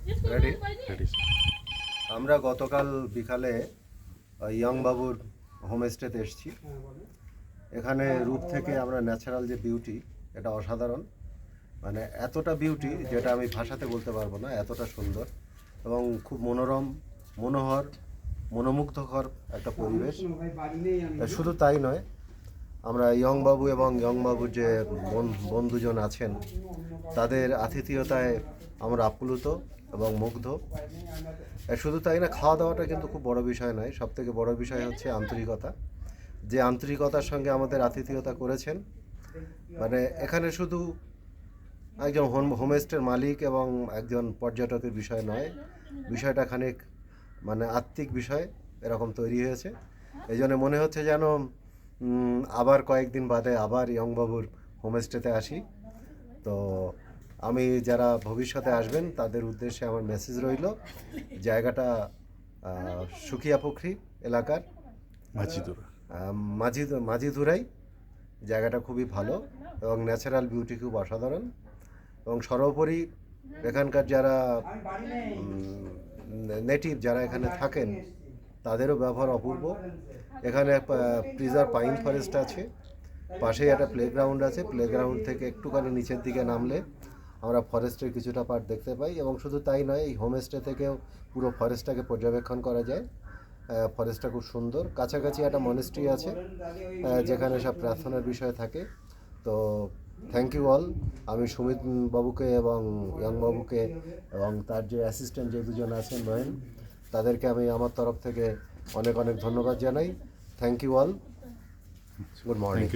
Ready? Ready. আমরা গতকাল বিকালে ইয়ং বাবুর হোমস্টেতে এসেছি। এখানে রূপ থেকে আমরা ন্যাচারাল যে বিউটি, এটা অসাধারণ। মানে এতটা বিউটি যেটা আমি ভাষাতে বলতে পারবো না, এতটা সুন্দর এবং খুব মনোরম, মনোহর, মনোমুগ্ধকর একটা পরিবেশ। শুধু তাই নয়, আমরা ইয়ং বাবু এবং ইয়ং বাবুর যে বন্ধুজন আছেন, তাদের আতিথেয়তায় আমরা আপ্লুত এবং মুগ্ধ। শুধু তাই না, খাওয়া দাওয়াটা কিন্তু খুব বড় বিষয় নয়, সবথেকে বড় বিষয় হচ্ছে আন্তরিকতা। যে আন্তরিকতার সঙ্গে আমাদের আতিথেয়তা করেছেন, মানে এখানে শুধু একজন হোমস্টের মালিক এবং একজন পর্যটকের বিষয় নয়, বিষয়টা খানিক মানে আত্মিক বিষয় এরকম তৈরি হয়েছে। এই জন্য মনে হচ্ছে যেন আবার কয়েকদিন বাদে আবার ইয়ংবাবুর হোমস্টেতে আসি। তো আমি যারা ভবিষ্যতে আসবেন তাদের উদ্দেশ্যে আমার মেসেজ রইল, জায়গাটা সুকিয়াপুখরি এলাকার মাঝিধুরাই। জায়গাটা খুবই ভালো এবং ন্যাচারাল বিউটি খুব অসাধারণ। এবং সর্বোপরি এখানকার যারা নেটিভ যারা এখানে থাকেন, তাদেরও ব্যবহার অপূর্ব। এখানে প্রিজার্ভ পাইন ফরেস্ট আছে, পাশেই একটা প্লেগ্রাউন্ড আছে। প্লেগ্রাউন্ড থেকে একটুখানি নিচের দিকে নামলে আমরা ফরেস্টের কিছুটা পার্ট দেখতে পাই। এবং শুধু তাই নয়, এই হোমস্টে থেকেও পুরো ফরেস্টটাকে পর্যবেক্ষণ করা যায়। ফরেস্টটা খুব সুন্দর। কাছাকাছি একটা মনেস্ট্রি আছে যেখানে সব প্রার্থনার বিষয় থাকে। তো থ্যাংক ইউ অল। আমি সুমিত বাবুকে এবং ইয়ং বাবুকে এবং তার যে অ্যাসিস্ট্যান্ট যে দুজন আছেন নয়ন, তাদেরকে আমি আমার তরফ থেকে অনেক অনেক ধন্যবাদ জানাই। Thank you all. Good morning.